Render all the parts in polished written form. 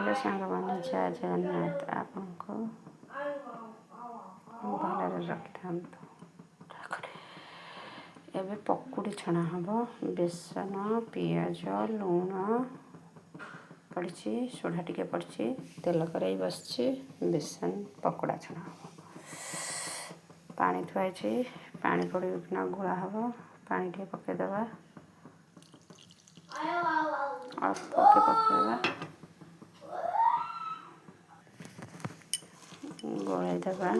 Hello सांगमाने जय जगन्नाथ आपको भलरे रखिथां। एबे पकुड़ी छणा हम बेसन पियाज लुण पड़ी सोढ़ा टिके पड़ी तेल कड़ाई बस बेसन पकोड़ा छणा हम पानी थुआई पानी पड़ना गोला हम पानी टे पकईदबा अल्प पकईवा गोलाई दबा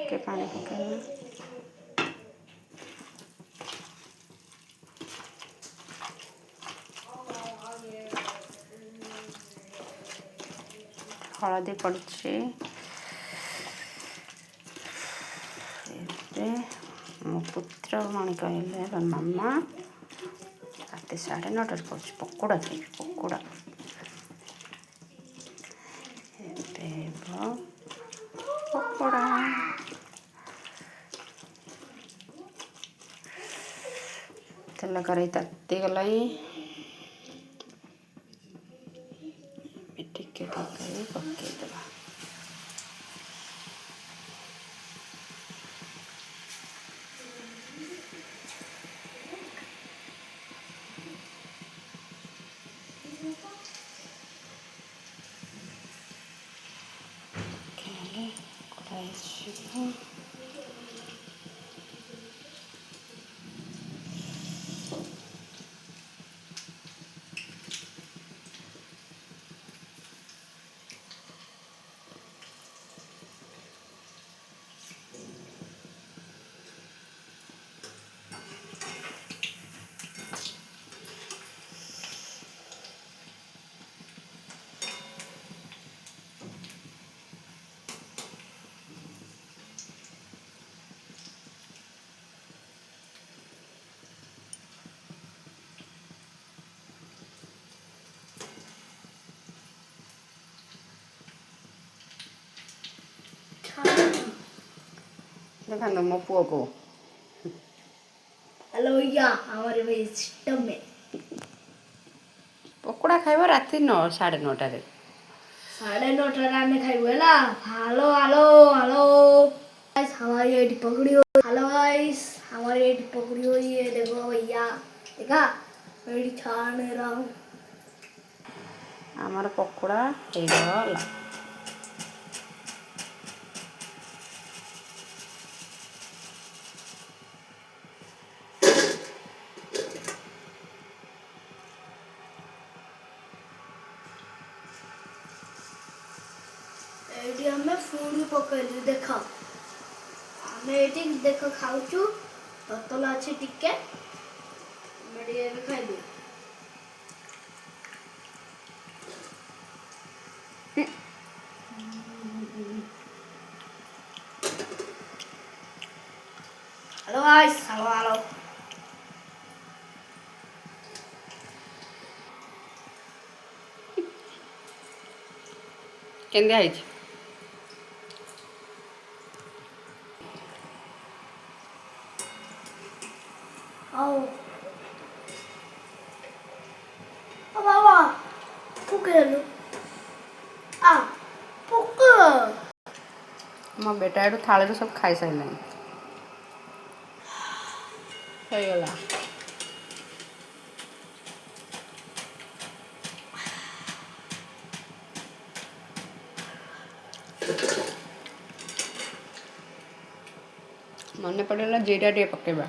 के पानी पकईवा हलदी पड़ी मो पुत्र मणि कहले मामा रात 9:30 कर पकोड़ा खाई पकोड़ा पकोड़ा तेल कड़ाई ताती गला टिके पकईदबा कड़ाई देखा मो पुओ को हेलो भैया हमारे भाई सिस्टम में पकोड़ा खाइब राति 9:30 9:30 आमे खाइबो हैला। हेलो हेलो हेलो गाइस हमारी एडी पकड़ी हो। हेलो गाइस हमारी एडी पकड़ी हुई है देखो भैया देखा मैं एडी छान रहा हूँ। आमर पकोड़ा हो एडी हमें फूड पकड़ी देखो हमें एडी देखो खाऊचू ततला अच्छी टिके मेडिया भी खाई दो। हेलो गाइस हेलो हेलो केंदे आई आओ ओ बाबा पुकेलो आ पुक मो बेटा एडू थाली सब खाई सारे गला मन पड़ेगा जीरा टे पकेबा